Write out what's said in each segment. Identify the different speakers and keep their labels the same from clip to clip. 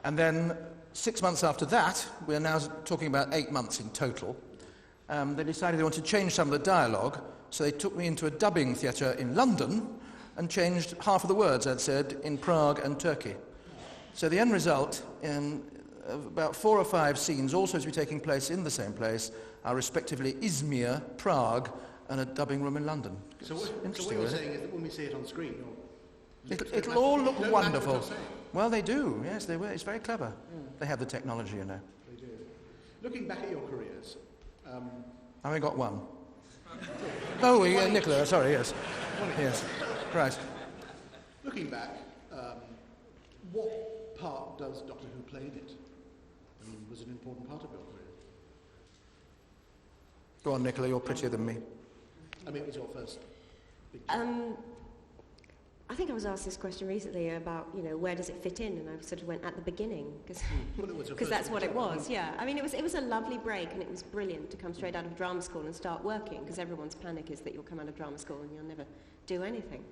Speaker 1: And then 6 months after that, we're now talking about 8 months in total, they decided they wanted to change some of the dialogue, so they took me into a dubbing theatre in London and changed half of the words I'd said in Prague and Turkey. So the end result, in about 4 or 5 scenes, all supposed to be taking place in the same place, are respectively Izmir, Prague, and a dubbing room in London.
Speaker 2: So what you're saying is that when we see it on screen,
Speaker 1: it'll all look wonderful. Well, they do, yes, they will. It's very clever. They have the technology, you know.
Speaker 2: They do. Looking back at your careers...
Speaker 1: I only got one. Oh, Nicola, sorry, yes. Yes, right.
Speaker 2: Looking back, what part does Doctor Who play in it? I mean, was it an important part of your career?
Speaker 1: Go on, Nicola, you're prettier than me.
Speaker 2: I mean, it was your first big job.
Speaker 3: I think I was asked this question recently about, where does it fit in, and I sort of went at the beginning, because that's what it was, yeah. I mean, it was a lovely break, and it was brilliant to come straight out of drama school and start working, because everyone's panic is that you'll come out of drama school and you'll never do anything.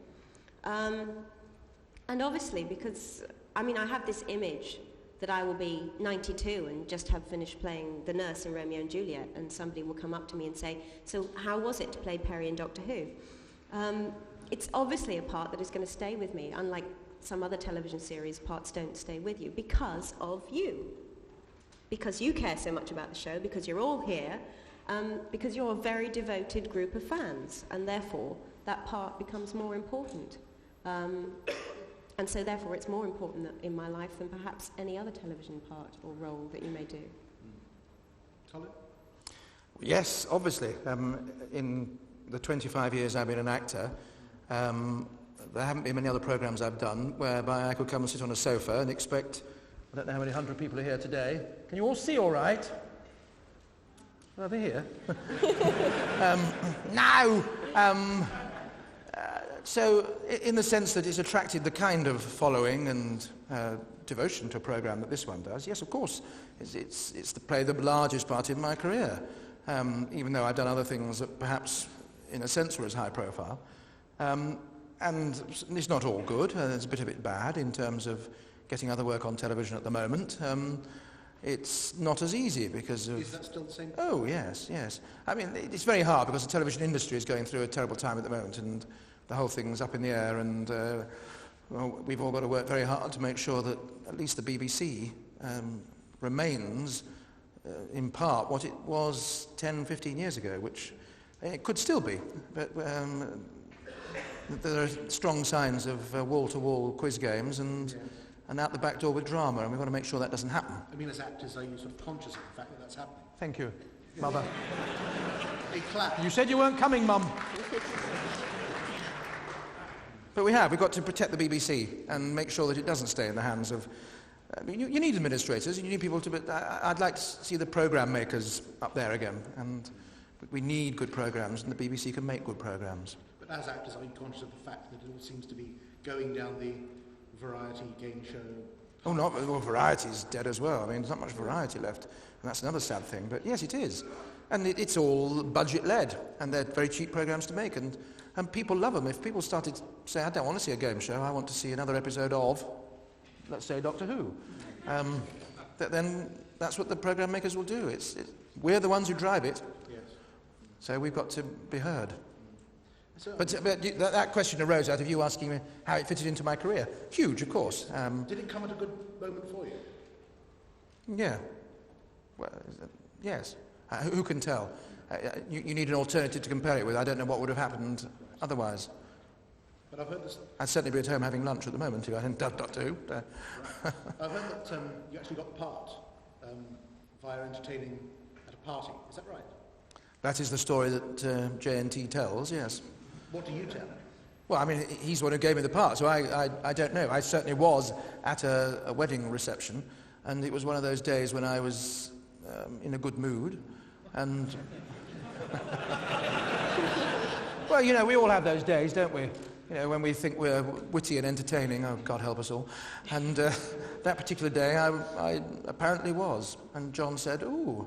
Speaker 3: And obviously, because, I have this image that I will be 92 and just have finished playing the nurse in Romeo and Juliet, and somebody will come up to me and say, so how was it to play Perry in Doctor Who? It's obviously a part that is going to stay with me, unlike some other television series, parts don't stay with you, because of you. Because you care so much about the show, because you're all here, because you're a very devoted group of fans, and therefore that part becomes more important. And so therefore it's more important in my life than perhaps any other television part or role that you may do.
Speaker 2: Colin?
Speaker 1: Yes, obviously. In the 25 years I've been an actor, there haven't been many other programmes I've done whereby I could come and sit on a sofa and expect, I don't know how many 100 people are here today. Can you all see all right? Over here. Now! So, in the sense that it's attracted the kind of following and devotion to a programme that this one does, yes, of course, it's to play the largest part in my career, even though I've done other things that perhaps, in a sense, were as high profile. And it's not all good. There's a bit of it bad in terms of getting other work on television at the moment. It's not as easy because of...
Speaker 2: Is that still the same?
Speaker 1: Oh, yes, yes. I mean, it's very hard because the television industry is going through a terrible time at the moment, and the whole thing's up in the air, and well, we've all got to work very hard to make sure that at least the BBC remains, in part, what it was 10, 15 years ago, which it could still be, but there are strong signs of wall-to-wall quiz games and out the back door with drama, and we've got to make sure that doesn't happen.
Speaker 2: I mean, as actors, are you sort of conscious of the fact that that's happening?
Speaker 1: Thank you, Mother.
Speaker 2: A clap.
Speaker 1: You said you weren't coming, Mum. But we've got to protect the BBC and make sure that it doesn't stay in the hands of... you need administrators, you need people to... But I'd like to see the programme makers up there again, and we need good programmes, and the BBC can make good programmes.
Speaker 2: But as actors, are you conscious of the fact that it all seems to be going down the variety game show?
Speaker 1: Oh, no, well, variety's dead as well. I mean, there's not much variety left, and that's another sad thing. But yes, it is. And it's all budget-led, and they're very cheap programmes to make, and people love them. If people started to say, I don't want to see a game show, I want to see another episode of, let's say, Doctor Who, then that's what the programme makers will do. We're the ones who drive it,
Speaker 2: yes.
Speaker 1: So we've got to be heard.
Speaker 2: So,
Speaker 1: but that question arose out of you asking me how it fitted into my career. Huge, of course.
Speaker 2: Did it come at a good moment for you?
Speaker 1: Yeah. Well, yes. Who can tell? You need an alternative to compare it with. I don't know what would have happened otherwise.
Speaker 2: But I've heard this...
Speaker 1: I'd certainly be at home having lunch at the moment if I hadn't done Doctor Who.
Speaker 2: Right. I've heard that you actually got the part via entertaining at a party. Is that right?
Speaker 1: That is the story that JNT tells, yes.
Speaker 2: What do you tell?
Speaker 1: Well, I mean, he's the one who gave me the part, so I don't know. I certainly was at a wedding reception, and it was one of those days when I was in a good mood, and... Well, you know, we all have those days, don't we? You know, when we think we're witty and entertaining. Oh, God help us all. And that particular day, I apparently was. And John said, ooh,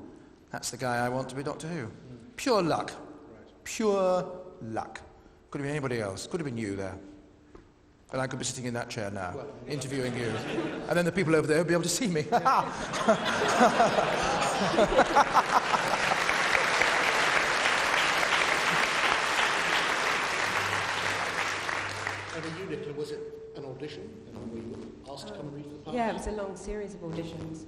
Speaker 1: that's the guy I want to be Doctor Who. Pure luck. Right. Pure luck. Could have been anybody else. Could have been you there. And I could be sitting in that chair now, interviewing you. And then the people over there would be able to see me.
Speaker 2: And you, Nicola, was it an audition? And were you asked to come and read for the part?
Speaker 3: Yeah, it was a long series of auditions,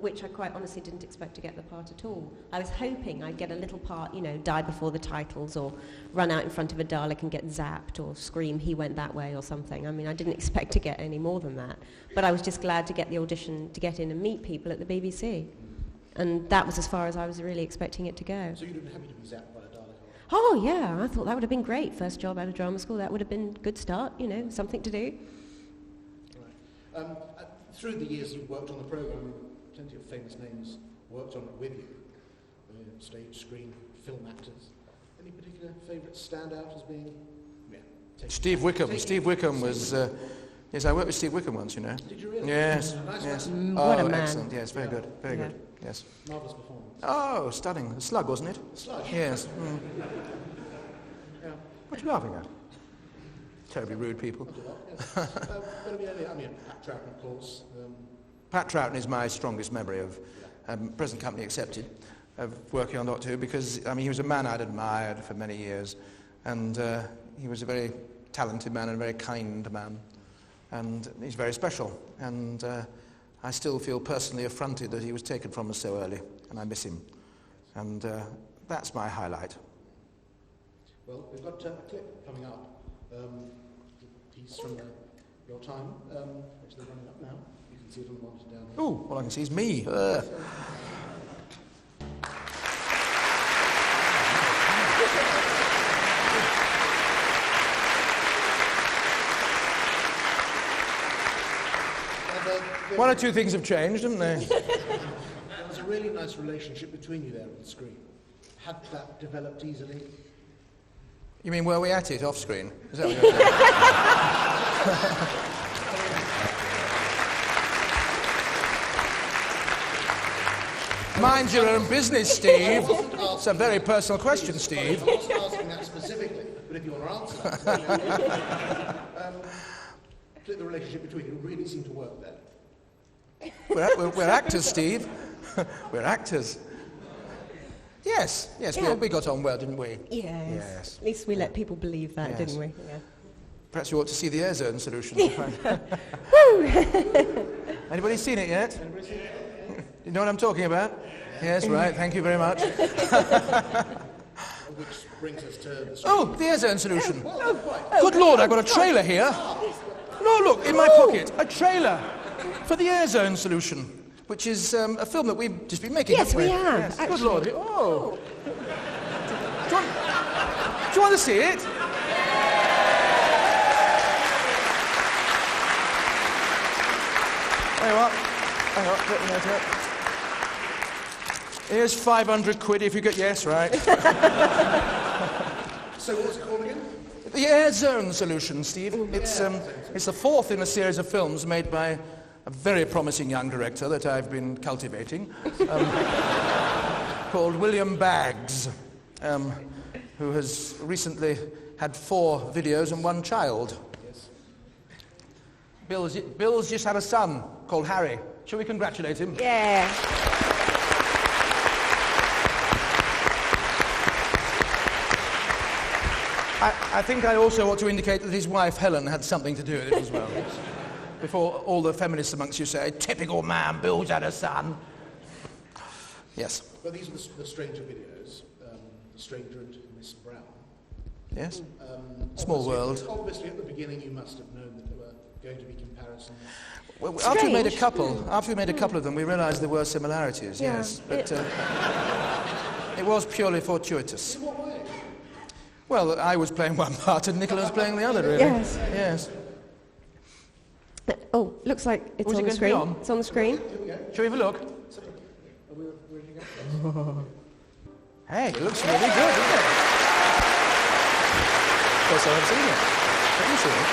Speaker 3: which I quite honestly didn't expect to get the part at all. I was hoping I'd get a little part, you know, die before the titles, or run out in front of a Dalek and get zapped, or scream, he went that way, or something. I mean, I didn't expect to get any more than that. But I was just glad to get the audition, to get in and meet people at the BBC. And that was as far as I was really expecting it to go.
Speaker 2: So you didn't happy to be zapped by a Dalek?
Speaker 3: Oh, yeah, I thought that would have been great. First job out of drama school, that would have been a good start, you know, something to do.
Speaker 2: Right. Through the years you've worked on the programme, plenty of famous names worked on it with you. Stage, screen, film actors. Any particular favourite stand out as being...
Speaker 1: Steve Wickham. Steve Wickham was... yes, I worked with Steve Wickham once, you know.
Speaker 2: Did you really?
Speaker 1: Yes.
Speaker 2: Nice
Speaker 1: yes.
Speaker 3: What a man.
Speaker 1: Excellent. Yes, very good. Very good. Yes.
Speaker 2: Marvellous performance.
Speaker 1: Oh, stunning. A slug, wasn't it?
Speaker 2: Sludge.
Speaker 1: Yes.
Speaker 2: Yeah.
Speaker 1: What are you laughing at? Terribly rude people.
Speaker 2: Not a lot, yes. Pat Troughton, of course.
Speaker 1: Pat Troughton is my strongest memory of, present company accepted, of working on Doctor Who, because, I mean, he was a man I'd admired for many years, and he was a very talented man and a very kind man, and he's very special, and I still feel personally affronted that he was taken from us so early, and I miss him, and that's my highlight.
Speaker 2: Well, we've got a clip coming up, a piece from your time, which they're running up now. You can see it on the monitor down there.
Speaker 1: Oh, all I can see is me. One or two things have changed, haven't they?
Speaker 2: There was a really nice relationship between you there on the screen. Had that developed easily?
Speaker 1: You mean, were we at it off screen? Is that what you're saying? Mind your own business, Steve. It's a very personal question, Steve.
Speaker 2: I wasn't asking that specifically, but if you want to answer that. The relationship between you really seemed to work there.
Speaker 1: We're actors, Steve. We're actors. Yes,
Speaker 3: Yeah.
Speaker 1: we got on well, didn't we?
Speaker 3: Yes. At least we let people believe that,
Speaker 1: Yes.
Speaker 3: didn't we? Yeah.
Speaker 1: Perhaps you ought to see the air zone solution. Anybody seen it yet? You know what I'm talking about? Yes, right, thank you very much.
Speaker 2: Which brings us to the
Speaker 1: Oh, the air zone solution. Good Lord, I've got a trailer here. No, look, in my pocket, a trailer for the air zone solution, which is a film that we've just been making.
Speaker 3: Yes,
Speaker 1: haven't
Speaker 3: we have,
Speaker 1: Yes.
Speaker 3: actually.
Speaker 1: Good Lord. Oh. Do you want to see it? Hang on, get me out here. Here's 500 quid if you get yes, right?
Speaker 2: So what was it called again?
Speaker 1: The Air Zone Solution, Steve. It's the fourth in a series of films made by a very promising young director that I've been cultivating, called William Baggs, who has recently had 4 videos and 1 child.
Speaker 2: Yes.
Speaker 1: Bill's just had a son called Harry. Shall we congratulate him?
Speaker 3: Yeah.
Speaker 1: I think I also ought to indicate that his wife Helen had something to do with it as well. Before all the feminists amongst you say, typical man, Bill's had a son. Yes.
Speaker 2: But these are the Stranger videos, The Stranger and Miss Brown.
Speaker 1: Yes. Small world.
Speaker 2: Obviously, at the beginning, you must have known that there were going to be comparisons.
Speaker 1: Well, after we made a
Speaker 3: Strange.
Speaker 1: couple of them, we realised there were similarities.
Speaker 3: Yeah.
Speaker 1: Yes, but it was purely fortuitous.
Speaker 2: In what way?
Speaker 1: Well, I was playing one part and Nicola was playing the other. Really.
Speaker 3: Yes.
Speaker 1: Yes.
Speaker 3: Oh, looks like it's
Speaker 1: Was it
Speaker 3: on the
Speaker 1: going to be
Speaker 3: screen.
Speaker 1: on?
Speaker 3: It's on the screen.
Speaker 1: Shall we have a look?
Speaker 2: Are we ready to go?
Speaker 1: Hey, it looks really good, doesn't it? Of course, I haven't seen it. Have you seen it?